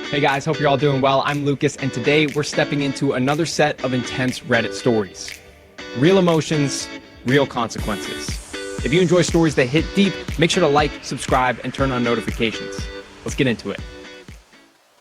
Hey guys, hope you're all doing well. I'm Lucas, and today we're stepping into another set of intense Reddit stories. Real emotions, real consequences. If you enjoy stories that hit deep, make sure to like, subscribe, and turn on notifications. Let's get into it.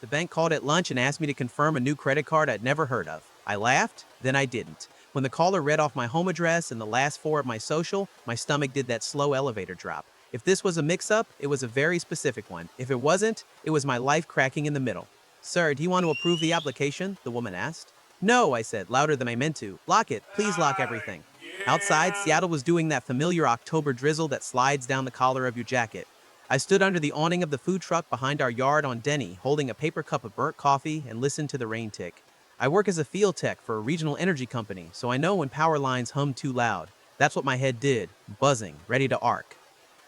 The bank called at lunch and asked me to confirm a new credit card I'd never heard of. I laughed, then I didn't. When the caller read off my home address and the last four of my social, my stomach did that slow elevator drop. If this was a mix-up, it was a very specific one. If it wasn't, it was my life cracking in the middle. "Sir, do you want to approve the application?" the woman asked. "No," I said, louder than I meant to. "Lock it. Please lock everything." Outside, Seattle was doing that familiar October drizzle that slides down the collar of your jacket. I stood under the awning of the food truck behind our yard on Denny, holding a paper cup of burnt coffee and listened to the rain tick. I work as a field tech for a regional energy company, so I know when power lines hum too loud. That's what my head did, buzzing, ready to arc.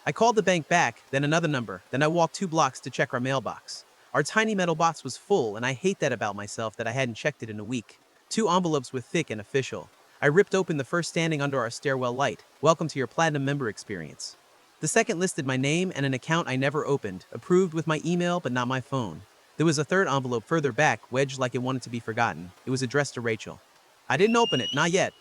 I called the bank back, then another number, then I walked 2 blocks to check our mailbox. Our tiny metal box was full, and I hate that about myself that I hadn't checked it in a week. 2 envelopes were thick and official. I ripped open the first standing under our stairwell light. "Welcome to your Platinum member experience." The second listed my name and an account I never opened, approved with my email but not my phone. There was a third envelope further back, wedged like it wanted to be forgotten. It was addressed to Rachel. I didn't open it, not yet.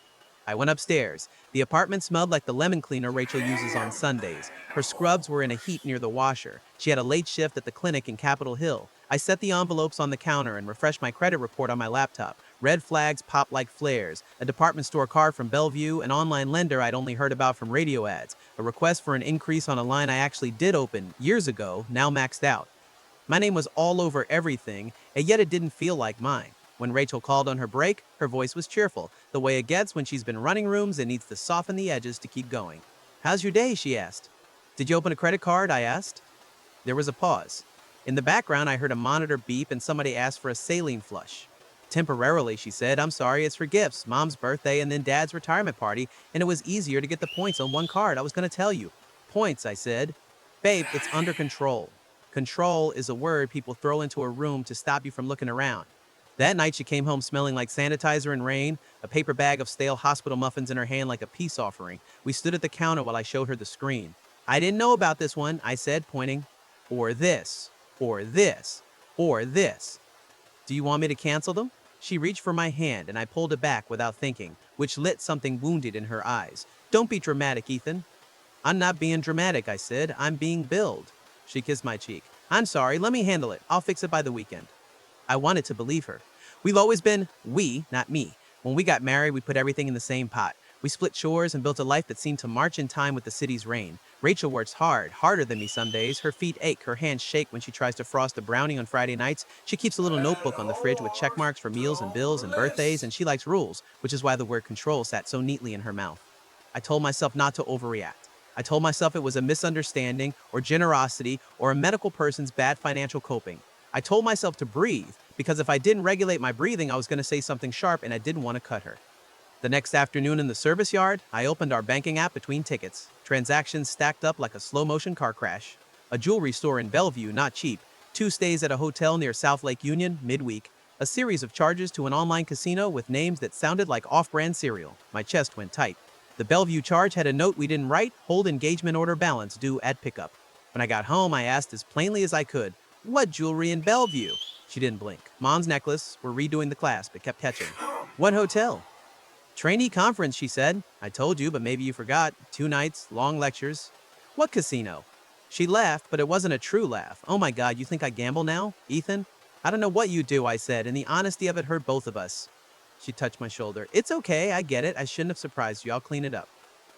I went upstairs. The apartment smelled like the lemon cleaner Rachel uses on Sundays. Her scrubs were in a heap near the washer. She had a late shift at the clinic in Capitol Hill. I set the envelopes on the counter and refreshed my credit report on my laptop. Red flags popped like flares. A department store card from Bellevue, an online lender I'd only heard about from radio ads, a request for an increase on a line I actually did open years ago, now maxed out. My name was all over everything, and yet it didn't feel like mine. When Rachel called on her break, her voice was cheerful, the way it gets when she's been running rooms and needs to soften the edges to keep going. "How's your day?" she asked. "Did you open a credit card?" I asked. There was a pause. In the background, I heard a monitor beep and somebody asked for a saline flush. "Temporarily," she said. "I'm sorry, it's for gifts, Mom's birthday and then Dad's retirement party, and it was easier to get the points on one card. I was going to tell you." "Points," I said. "Babe, it's under control." Control is a word people throw into a room to stop you from looking around. That night, she came home smelling like sanitizer and rain, a paper bag of stale hospital muffins in her hand like a peace offering. We stood at the counter while I showed her the screen. "I didn't know about this one," I said, pointing. "Or this, or this, or this. Do you want me to cancel them?" She reached for my hand, and I pulled it back without thinking, which lit something wounded in her eyes. "Don't be dramatic, Ethan." "I'm not being dramatic," I said. "I'm being billed." She kissed my cheek. "I'm sorry, let me handle it. I'll fix it by the weekend." I wanted to believe her. We've always been we, not me. When we got married, we put everything in the same pot. We split chores and built a life that seemed to march in time with the city's rain. Rachel works hard, harder than me some days. Her feet ache, her hands shake when she tries to frost a brownie on Friday nights. She keeps a little notebook on the fridge with check marks for meals and bills and birthdays, and she likes rules, which is why the word control sat so neatly in her mouth. I told myself not to overreact. I told myself it was a misunderstanding or generosity or a medical person's bad financial coping. I told myself to breathe, because if I didn't regulate my breathing, I was going to say something sharp and I didn't want to cut her. The next afternoon in the service yard, I opened our banking app between tickets. Transactions stacked up like a slow-motion car crash. A jewelry store in Bellevue, not cheap. 2 stays at a hotel near South Lake Union, midweek. A series of charges to an online casino with names that sounded like off-brand cereal. My chest went tight. The Bellevue charge had a note we didn't write: hold engagement order balance due at pickup. When I got home, I asked as plainly as I could, "What jewelry in Bellevue?" She didn't blink. "Mom's necklace. We're redoing the clasp. It kept catching." "What hotel?" "Trainee conference," she said. "I told you, but maybe you forgot. 2 nights, long lectures." "What casino?" She laughed, but it wasn't a true laugh. "Oh my God, you think I gamble now, Ethan?" "I don't know what you do," I said, and the honesty of it hurt both of us. She touched my shoulder. "It's okay, I get it. I shouldn't have surprised you. I'll clean it up."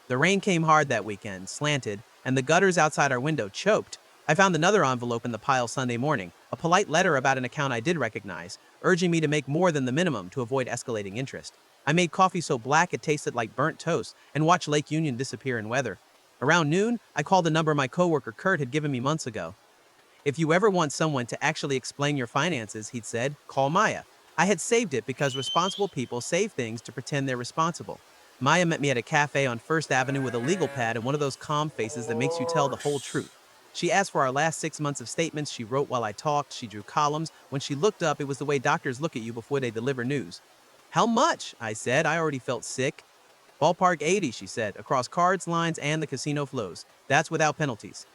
The rain came hard that weekend, slanted, and the gutters outside our window choked. I found another envelope in the pile Sunday morning, a polite letter about an account I did recognize, urging me to make more than the minimum to avoid escalating interest. I made coffee so black it tasted like burnt toast and watched Lake Union disappear in weather. Around noon, I called the number my coworker Kurt had given me months ago. "If you ever want someone to actually explain your finances," he'd said, "call Maya." I had saved it because responsible people save things to pretend they're responsible. Maya met me at a cafe on First Avenue with a legal pad and one of those calm faces that makes you tell the whole truth. She asked for our last 6 months of statements. She wrote while I talked. She drew columns. When she looked up, it was the way doctors look at you before they deliver news. "How much?" I said. I already felt sick. "Ballpark 80, she said, "across cards, lines, and the casino flows. That's without penalties."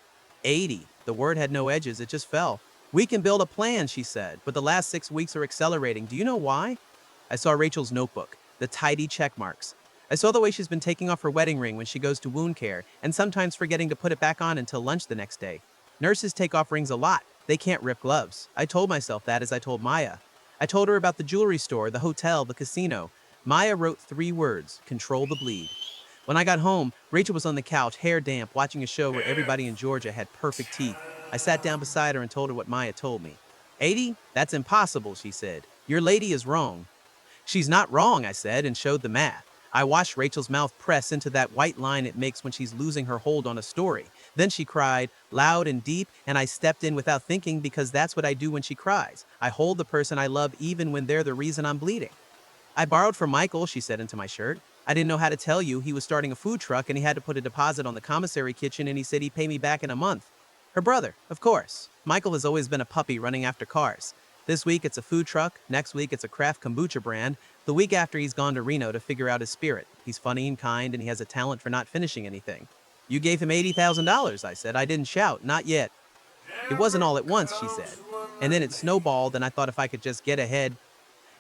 80. The word had no edges. It just fell. We can build a plan, she said, but the last 6 weeks are accelerating. Do you know why? I saw Rachel's notebook, the tidy check marks. I saw the way she's been taking off her wedding ring when she goes to wound care, and sometimes forgetting to put it back on until lunch the next day. Nurses take off rings a lot. They can't rip gloves. I told myself that as I told Maya. I told her about the jewelry store, the hotel, the casino. Maya wrote 3 words: control the bleed. When I got home, Rachel was on the couch, hair damp, watching a show where everybody in Georgia had perfect teeth. I sat down beside her and told her what Maya told me. 80? That's impossible, she said. Your lady is wrong. She's not wrong, I said, and showed the math. I watched Rachel's mouth press into that white line it makes when she's losing her hold on a story. Then she cried, loud and deep, and I stepped in without thinking because that's what I do when she cries. I hold the person I love even when they're the reason I'm bleeding. I borrowed from Michael, she said into my shirt. I didn't know how to tell you. He was starting a food truck and he had to put a deposit on the commissary kitchen and he said he'd pay me back in a month. Her brother, of course. Michael has always been a puppy running after cars. This week it's a food truck, next week it's a craft kombucha brand, the week after he's gone to Reno to figure out his spirit. He's funny and kind and he has a talent for not finishing anything. You gave him $80,000, I said. I didn't shout, not yet. It wasn't all at once, she said. And then it snowballed and I thought if I could just get ahead.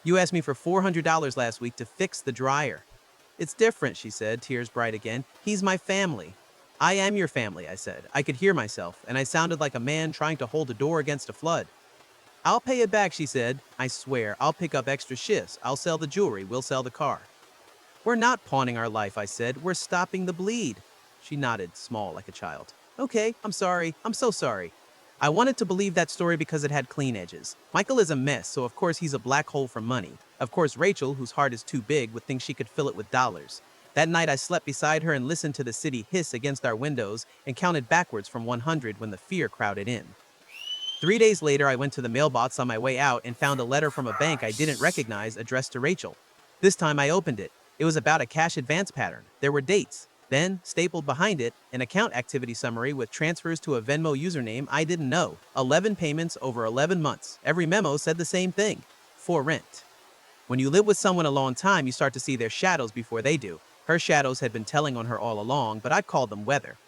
You asked me for $400 last week to fix the dryer. It's different, she said, tears bright again. He's my family. I am your family, I said. I could hear myself, and I sounded like a man trying to hold a door against a flood. I'll pay it back, she said. I swear, I'll pick up extra shifts. I'll sell the jewelry. We'll sell the car. We're not pawning our life, I said. We're stopping the bleed. She nodded, small like a child. Okay, I'm sorry. I'm so sorry. I wanted to believe that story because it had clean edges. Michael is a mess, so of course he's a black hole for money. Of course Rachel, whose heart is too big, would think she could fill it with dollars. That night I slept beside her and listened to the city hiss against our windows and counted backwards from 100 when the fear crowded in. 3 days later, I went to the mailbox on my way out and found a letter from a bank I didn't recognize addressed to Rachel. This time I opened it. It was about a cash advance pattern. There were dates. Then, stapled behind it, an account activity summary with transfers to a Venmo username I didn't know. 11 payments over 11 months. Every memo said the same thing. For rent. When you live with someone a long time, you start to see their shadows before they do. Her shadows had been telling on her all along, but I'd called them weather.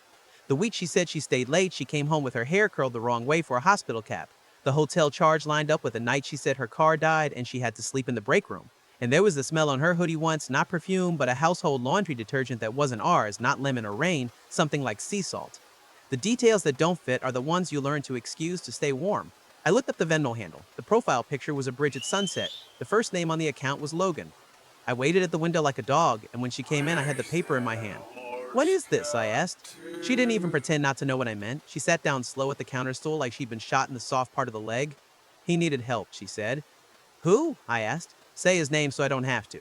The week she said she stayed late, she came home with her hair curled the wrong way for a hospital cap. The hotel charge lined up with the night she said her car died and she had to sleep in the break room. And there was the smell on her hoodie once, not perfume, but a household laundry detergent that wasn't ours, not lemon or rain, something like sea salt. The details that don't fit are the ones you learn to excuse to stay warm. I looked up the Venmo handle. The profile picture was a bridge at sunset. The first name on the account was Logan. I waited at the window like a dog, and when she came in, I had the paper in my hand. What is this? I asked. She didn't even pretend not to know what I meant. She sat down slow at the counter stool like she'd been shot in the soft part of the leg. He needed help, she said. Who? I asked. Say his name so I don't have to.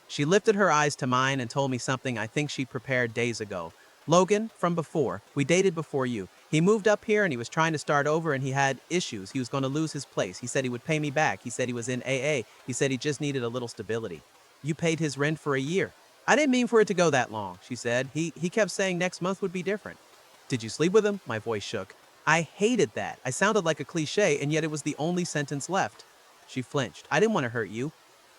She lifted her eyes to mine and told me something I think she'd prepared days ago. Logan, from before. We dated before you. He moved up here and he was trying to start over and he had issues. He was going to lose his place. He said he would pay me back. He said he was in AA. He said he just needed a little stability. You paid his rent for a year. I didn't mean for it to go that long, she said. He kept saying next month would be different. Did you sleep with him? My voice shook. I hated that. I sounded like a cliche, and yet it was the only sentence left. She flinched. I didn't want to hurt you.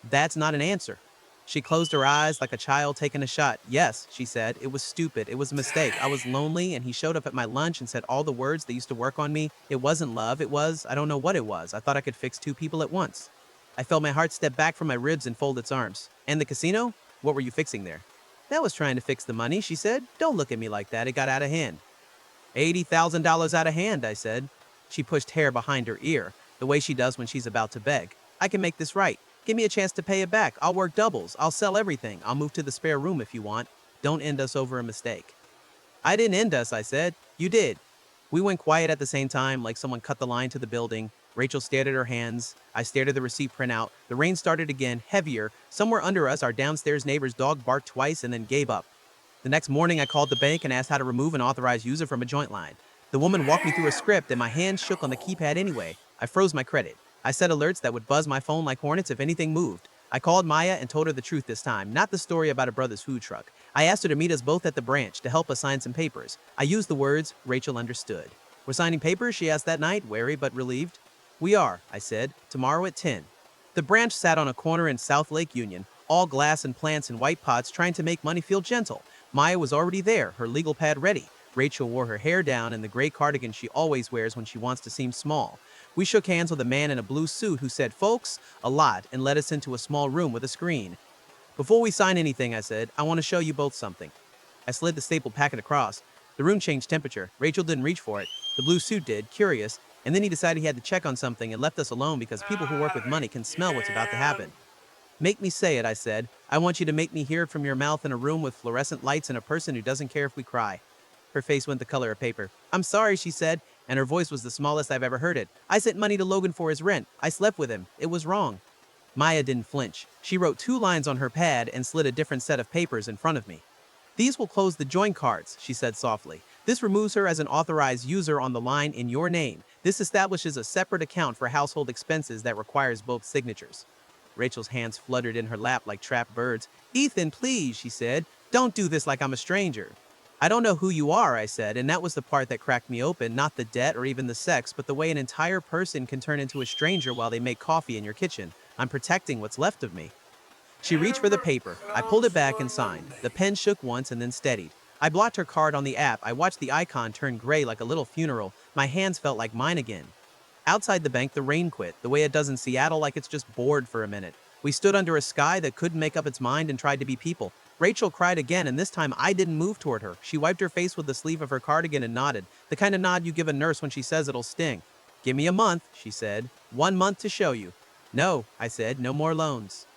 That's not an answer. She closed her eyes like a child taking a shot. Yes, she said. It was stupid. It was a mistake. I was lonely, and he showed up at my lunch and said all the words that used to work on me. It wasn't love. It was, I don't know what it was. I thought I could fix 2 people at once. I felt my heart step back from my ribs and fold its arms. And the casino? What were you fixing there? That was trying to fix the money, she said. Don't look at me like that. It got out of hand. $80,000 out of hand, I said. She pushed hair behind her ear, the way she does when she's about to beg. I can make this right. Give me a chance to pay it back. I'll work doubles. I'll sell everything. I'll move to the spare room if you want. Don't end us over a mistake. I didn't end us, I said. You did. We went quiet at the same time, like someone cut the line to the building. Rachel stared at her hands. I stared at the receipt printout. The rain started again, heavier. Somewhere under us, our downstairs neighbor's dog barked twice and then gave up. The next morning, I called the bank and asked how to remove an authorized user from a joint line. The woman walked me through a script and my hands shook on the keypad anyway. I froze my credit. I set alerts that would buzz my phone like hornets if anything moved. I called Maya and told her the truth this time, not the story about her brother's food truck. I asked her to meet us both at the branch to help us sign some papers. I used the words Rachel understood. We're signing papers? She asked that night, wary but relieved. We are, I said, tomorrow at 10. The branch sat on a corner in South Lake Union, all glass and plants in white pots trying to make money feel gentle. Maya was already there, her legal pad ready. Rachel wore her hair down in the gray cardigan she always wears when she wants to seem small. We shook hands with a man in a blue suit who said, "Folks," a lot, and led us into a small room with a screen. "Before we sign anything," I said, "I want to show you both something." I slid the stapled packet across. The room changed temperature. Rachel didn't reach for it. The blue suit did, curious, and then he decided he had to check on something and left us alone because people who work with money can smell what's about to happen. "Make me say it," I said. "I want you to make me hear it from your mouth in a room with fluorescent lights and a person who doesn't care if we cry." Her face went the color of paper. "I'm sorry," she said, and her voice was the smallest I've ever heard it. "I sent money to Logan for his rent. I slept with him. It was wrong." Maya didn't flinch. She wrote 2 lines on her pad and slid a different set of papers in front of me. "These will close the joint cards," she said softly. "This removes her as an authorized user on the line in your name. This establishes a separate account for household expenses that requires both signatures." Rachel's hands fluttered in her lap like trapped birds. "Ethan, please," she said. "Don't do this like I'm a stranger." "I don't know who you are," I said, and that was the part that cracked me open, not the debt or even the sex, but the way an entire person can turn into a stranger while they make coffee in your kitchen. I'm protecting what's left of me. She reached for the paper. I pulled it back and signed. The pen shook once and then steadied. I blocked her card on the app. I watched the icon turn gray like a little funeral. My hands felt like mine again. Outside the bank, the rain quit, the way it does in Seattle, like it's just bored for a minute. We stood under a sky that couldn't make up its mind and tried to be people. Rachel cried again, and this time I didn't move toward her. She wiped her face with the sleeve of her cardigan and nodded, the kind of nod you give a nurse when she says it'll sting. "Give me a month," she said. "1 month to show you." "No," I said, "no more loans."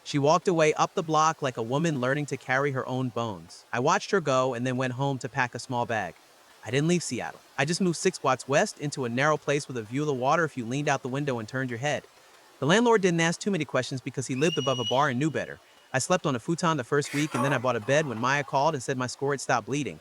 She walked away up the block like a woman learning to carry her own bones. I watched her go and then went home to pack a small bag. I didn't leave Seattle. I just moved 6 blocks west into a narrow place with a view of the water if you leaned out the window and turned your head. The landlord didn't ask too many questions because he lived above a bar and knew better. I slept on a futon the first week, and then I bought a bed when Maya called and said my score had stopped bleeding.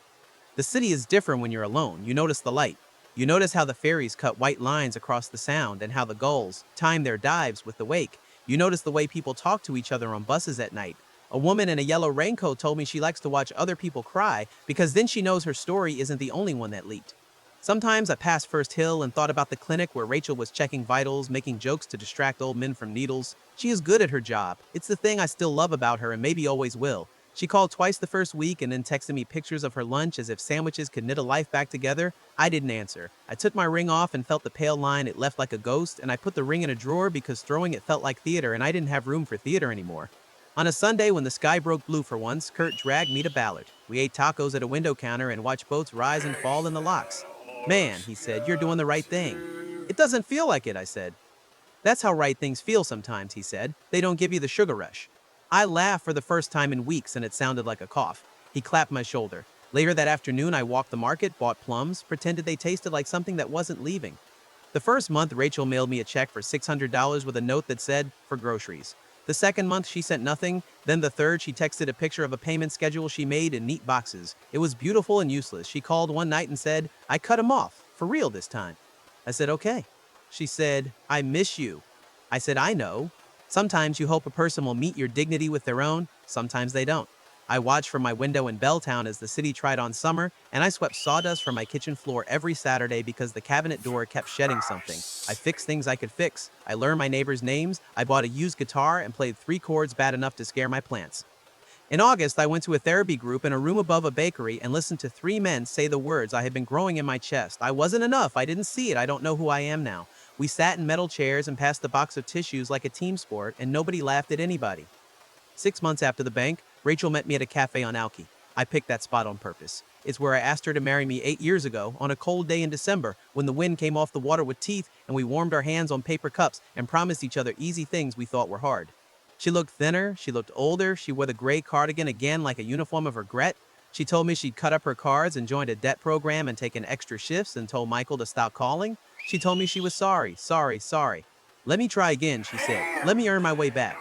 The city is different when you're alone. You notice the light. You notice how the ferries cut white lines across the sound and how the gulls time their dives with the wake. You notice the way people talk to each other on buses at night. A woman in a yellow raincoat told me she likes to watch other people cry because then she knows her story isn't the only one that leaked. Sometimes I passed First Hill and thought about the clinic where Rachel was checking vitals, making jokes to distract old men from needles. She is good at her job. It's the thing I still love about her and maybe always will. She called twice the first week and then texted me pictures of her lunch as if sandwiches could knit a life back together. I didn't answer. I took my ring off and felt the pale line it left like a ghost, and I put the ring in a drawer because throwing it felt like theater and I didn't have room for theater anymore. On a Sunday when the sky broke blue for once, Kurt dragged me to Ballard. We ate tacos at a window counter and watched boats rise and fall in the locks. "Man," he said, "you're doing the right thing." "It doesn't feel like it," I said. "That's how right things feel sometimes," he said. "They don't give you the sugar rush." I laughed for the first time in weeks and it sounded like a cough. He clapped my shoulder. Later that afternoon, I walked the market, bought plums, pretended they tasted like something that wasn't leaving. The first month, Rachel mailed me a check for $600 with a note that said, "For groceries." The second month, she sent nothing. Then the third, she texted a picture of a payment schedule she made in neat boxes. It was beautiful and useless. She called one night and said, "I cut him off, for real this time." I said, "Okay." She said, "I miss you." I said, "I know. Sometimes you hope a person will meet your dignity with their own. Sometimes they don't." I watched from my window in Belltown as the city tried on summer, and I swept sawdust from my kitchen floor every Saturday because the cabinet door kept shedding something. I fixed things I could fix. I learned my neighbors' names. I bought a used guitar and played 3 chords bad enough to scare my plants. In August, I went to a therapy group in a room above a bakery and listened to 3 men say the words I had been growing in my chest. I wasn't enough. I didn't see it. I don't know who I am now. We sat in metal chairs and passed the box of tissues like a team sport, and nobody laughed at anybody. 6 months after the bank, Rachel met me at a cafe on Alki. I picked that spot on purpose. It's where I asked her to marry me 8 years ago on a cold day in December when the wind came off the water with teeth and we warmed our hands on paper cups and promised each other easy things we thought were hard. She looked thinner, she looked older, she wore the gray cardigan again like a uniform of regret. She told me she'd cut up her cards and joined a debt program and taken extra shifts and told Michael to stop calling. She told me she was sorry. "Let me try again," she said. "Let me earn my way back."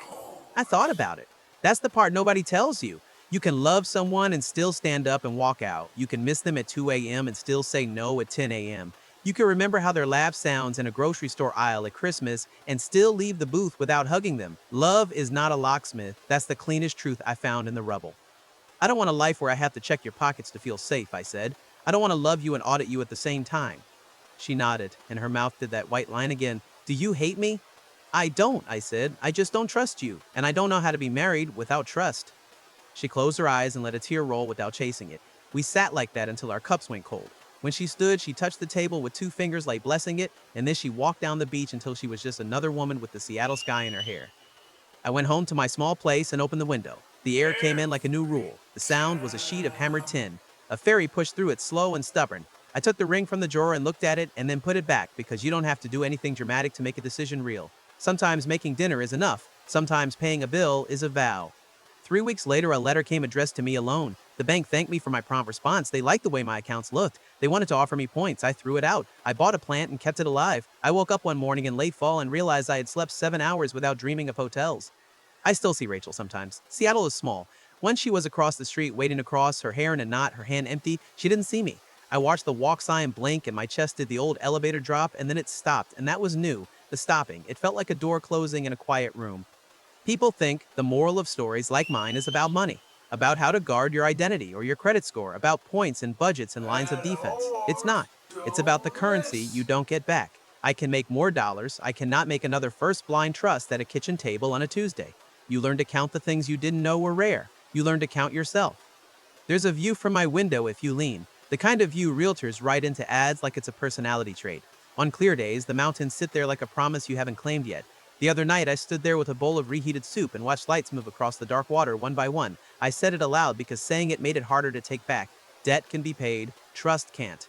I thought about it. That's the part nobody tells you. You can love someone and still stand up and walk out. You can miss them at 2 a.m. and still say no at 10 a.m. You can remember how their laugh sounds in a grocery store aisle at Christmas and still leave the booth without hugging them. Love is not a locksmith. That's the cleanest truth I found in the rubble. "I don't want a life where I have to check your pockets to feel safe," I said. "I don't want to love you and audit you at the same time." She nodded, and her mouth did that white line again. "Do you hate me?" "I don't," I said. "I just don't trust you, and I don't know how to be married without trust." She closed her eyes and let a tear roll without chasing it. We sat like that until our cups went cold. When she stood, she touched the table with two fingers like blessing it, and then she walked down the beach until she was just another woman with the Seattle sky in her hair. I went home to my small place and opened the window. The air came in like a new rule. The sound was a sheet of hammered tin. A fairy pushed through it slow and stubborn. I took the ring from the drawer and looked at it and then put it back because you don't have to do anything dramatic to make a decision real. Sometimes making dinner is enough. Sometimes paying a bill is a vow. 3 weeks later, a letter came addressed to me alone. The bank thanked me for my prompt response. They liked the way my accounts looked. They wanted to offer me points. I threw it out. I bought a plant and kept it alive. I woke up one morning in late fall and realized I had slept 7 hours without dreaming of hotels. I still see Rachel sometimes. Seattle is small. Once she was across the street waiting to cross, her hair in a knot, her hand empty. She didn't see me. I watched the walk sign blink and my chest did the old elevator drop and then it stopped, and that was new. The stopping. It felt like a door closing in a quiet room. People think the moral of stories like mine is about money, about how to guard your identity or your credit score, about points and budgets and lines of defense. It's not. It's about the currency you don't get back. I can make more dollars. I cannot make another first blind trust at a kitchen table on a Tuesday. You learn to count the things you didn't know were rare. You learn to count yourself. There's a view from my window if you lean. The kind of view realtors write into ads like it's a personality trait. On clear days, the mountains sit there like a promise you haven't claimed yet. The other night, I stood there with a bowl of reheated soup and watched lights move across the dark water one by one. I said it aloud because saying it made it harder to take back. Debt can be paid, trust can't.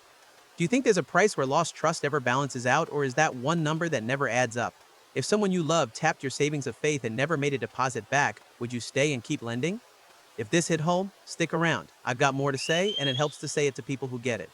Do you think there's a price where lost trust ever balances out, or is that one number that never adds up? If someone you love tapped your savings of faith and never made a deposit back, would you stay and keep lending? If this hit home, stick around. I've got more to say, and it helps to say it to people who get it.